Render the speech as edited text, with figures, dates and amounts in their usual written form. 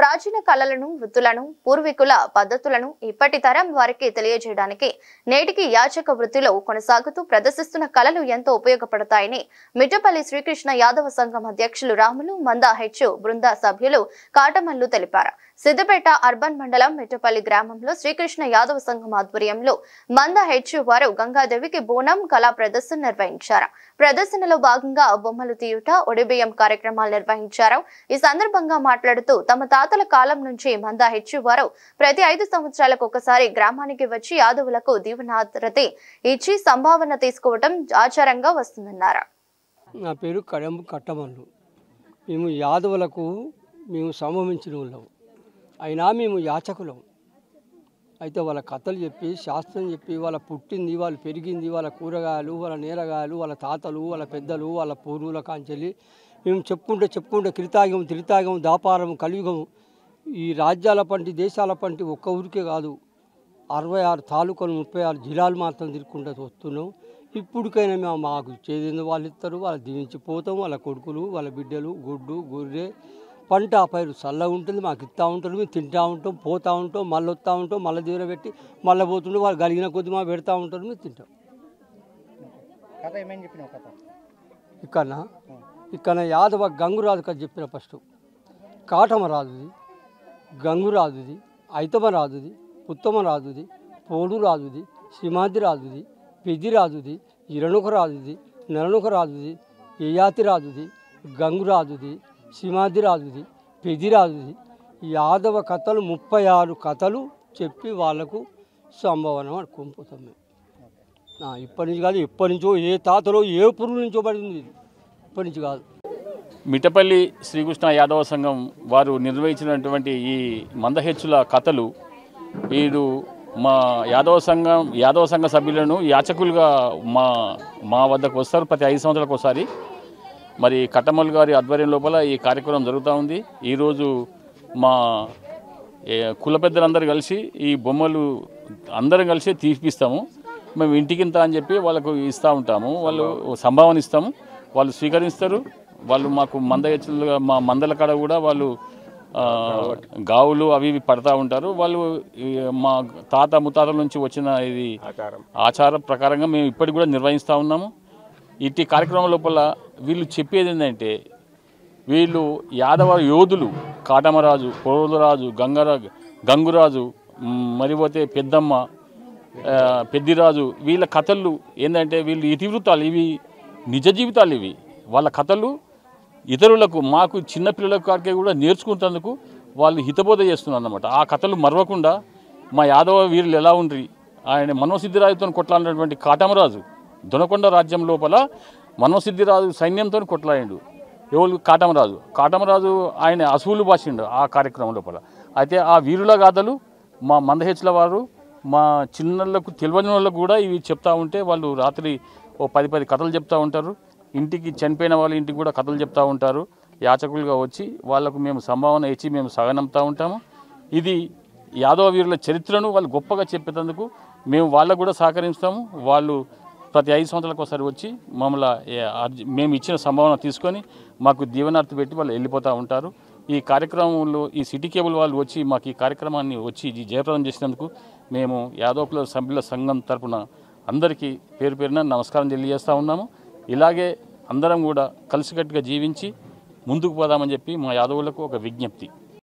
ప్రాచీన కళలను, వృత్తులను, పూర్వీకుల పద్ధతులను ఇప్పటి తరం వారికి తెలియజేయడానికి నేటికి యాచక వృత్తిలో కొనసాగుతూ ప్రదర్శిస్తున్న కళలు ఎంతో ఉపయోగపడతాయని మిట్టపల్లి శ్రీకృష్ణ యాదవ సంఘం అధ్యక్షులు రాములు మంద హెచ్ బృంద సభ్యులు కాటమల్లు తెలిపారు. సిద్దిపేట అర్బన్ మండలం మిట్టపల్లి గ్రామంలో శ్రీకృష్ణ యాదవ సంఘం ఆధ్వర్యంలో మంద హెచ్ వారు గంగాదేవికి బోనం కళా ప్రదర్శన నిర్వహించారు. ప్రదర్శనలో భాగంగా బొమ్మలు తీయుట, ఒడిబియ్యం కార్యక్రమాలు నిర్వహించారు. ఈ సందర్భంగా మాట్లాడుతూ తమ తాతల కాలం నుంచి మంద హెచ్ వారు ప్రతి 5 సంవత్సరాలకు ఒకసారి గ్రామానికి వచ్చి యాదవులకు దీవెనారతి ఇచ్చి సంభావన తీసుకోవడం ఆచారంగా వస్తుందన్నారు. నా పేరు కట్టమల్లు. మేము యాదవులకు సంభవించిన వాళ్ళం, అయినా మేము యాచకులం. అయితే వాళ్ళ కథలు చెప్పి, శాస్త్రం చెప్పి, వాళ్ళ పుట్టింది, వాళ్ళు పెరిగింది, వాళ్ళ కూరగాయలు, వాళ్ళ నేరగాయలు, వాళ్ళ తాతలు, వాళ్ళ పెద్దలు, వాళ్ళ పూర్వుల కాంచెల్లి మేము చెప్పుకుంటే త్రితాగం, దాపారం, కలియుగం, ఈ రాజ్యాల పంటి, దేశాల పంటి ఒక్క ఊరికే కాదు, 66 తాలూకాలు, 36 జిల్లాలు మాత్రం తిరుగుకుంటూ వస్తున్నాం. ఇప్పటికైనా మేము మాకు ఇచ్చేది వాళ్ళు ఇస్తారు, వాళ్ళు దీవించిపోతాం. వాళ్ళ కొడుకులు, వాళ్ళ బిడ్డలు, గుడ్డు, గొర్రె, పంట పైరు చల్లగా ఉంటుంది, మాకు ఇస్తూ ఉంటారు. మేము తింటూ ఉంటాం, పోతూ ఉంటాం, మళ్ళీ వస్తూ ఉంటాం, మళ్ళీ దీవెన పెట్టి మళ్ళీ పోతుంటే వాళ్ళు కలిగిన కొద్ది మా పెడతా ఉంటారు, మేము తింటాం. ఇక్కడ యాదవ గంగురాజు కథ చెప్పిన ఫస్ట్. కాటమరాజుది, గంగురాజుది, ఐతమరాజుది, పుత్తమరాజుది, పోడురాజుది, సింహాద్రిరాజుది, పెద్దిరాజుది, ఇరణుకరాజుది, నరణుకరాజుది, యయాతిరాజుది, గంగురాజుది, సింహాద్రిరాజుది, పెద్దిరాజుది, యాదవ కథలు 36 కథలు చెప్పి వాళ్లకు సంభావన అనుకోపోతాం మేము. ఇప్పటి నుంచి కాదు, ఎప్పటి నుంచో, ఏ తాతలో ఏ పురుగు నుంచో పడింది, ఇప్పటి నుంచి కాదు. మిట్టపల్లి శ్రీకృష్ణ యాదవ సంఘం వారు నిర్వహించినటువంటి ఈ మందహెచ్చుల కథలు వీడు మా యాదవ సంఘ సభ్యులను యాచకులుగా మా వద్దకు వస్తారు. ప్రతి 5 సంవత్సరాలకు ఒకసారి. మరి కట్టమల్లు గారి ఆధ్వర్యం లోపల ఈ కార్యక్రమం జరుగుతూ ఉంది. ఈరోజు మా కుల పెద్దలందరూ కలిసి ఈ బొమ్మలు అందరం కలిసి తీపిస్తాము. మేము ఇంటికింత అని చెప్పి వాళ్ళకు ఇస్తూ ఉంటాము. వాళ్ళు సంభావన ఇస్తాము, వాళ్ళు స్వీకరిస్తారు. వాళ్ళు మాకు మందహెచ్చులుగా మా మందల కాడ కూడా వాళ్ళు గావులు అవి ఇవి పడతా ఉంటారు. వాళ్ళు మా తాత ముత్తాతల నుంచి వచ్చిన ఇది ఆచారం ప్రకారంగా మేము ఇప్పటికి కూడా నిర్వహిస్తూ ఉన్నాము. ఇట్టి కార్యక్రమం లోపల వీళ్ళు చెప్పేది ఏంటంటే, వీళ్ళు యాదవ యోధులు, కాటమరాజు, పోరురాజు, గంగురాజు, మరిపోతే పెద్దమ్మ, పెద్దిరాజు, వీళ్ళ కథలు ఏంటంటే వీళ్ళు ఇతివృత్తాలు, ఇవి నిజ జీవితాలు. ఇవి వాళ్ళ కథలు ఇతరులకు, మాకు చిన్నపిల్లలకు కాడికే కూడా నేర్చుకుంటేందుకు వాళ్ళు హితబోధ చేస్తున్నారు అన్నమాట. ఆ కథలు మరవకుండా మా యాదవ వీరులు ఎలా ఉండ్రి, ఆయన మనోసిద్ధిరాజుతో కొట్లాడినటువంటి కాటమరాజు దొనకొండ రాజ్యం లోపల మనోసిద్ధిరాజు సైన్యంతో కొట్లాడిండు. ఎవరు? కాటమరాజు ఆయన అసువులు బాసిండు ఆ కార్యక్రమం లోపల. అయితే ఆ వీరుల గాథలు మా మందహెచ్చుల వారు మా చిన్నలకు తెలియని వాళ్ళకు కూడా ఇవి చెప్తా ఉంటే వాళ్ళు రాత్రి ఓ 10 కథలు చెప్తూ ఉంటారు. ఇంటికి చనిపోయిన వాళ్ళ ఇంటికి కూడా కథలు చెప్తూ ఉంటారు. యాచకులుగా వచ్చి వాళ్లకు మేము సంభావన ఇచ్చి మేము సగనంపుతూ ఉంటాము. ఇది యాదవ వీరుల చరిత్రను వాళ్ళు గొప్పగా చెప్పేందుకు మేము వాళ్ళకు కూడా సహకరిస్తాము. వాళ్ళు ప్రతి 5 సంవత్సరాలకు ఒకసారి వచ్చి మేము ఇచ్చిన సంభావన తీసుకొని మాకు దీవెనార్తి పెట్టి వాళ్ళు వెళ్ళిపోతూ ఉంటారు. ఈ కార్యక్రమంలో ఈ సిటీ కేబుల్ వాళ్ళు వచ్చి మాకు ఈ కార్యక్రమాన్ని వచ్చి జయప్రదం చేసినందుకు మేము యాదవ కుల సభ్యుల సంఘం తరపున అందరికీ పేరు పేరున నమస్కారం తెలియజేస్తూ ఉన్నాము. ఇలాగే అందరం కూడా కలిసికట్టుగా జీవించి ముందుకు పోదామని చెప్పి మా యాదవులకు ఒక విజ్ఞప్తి.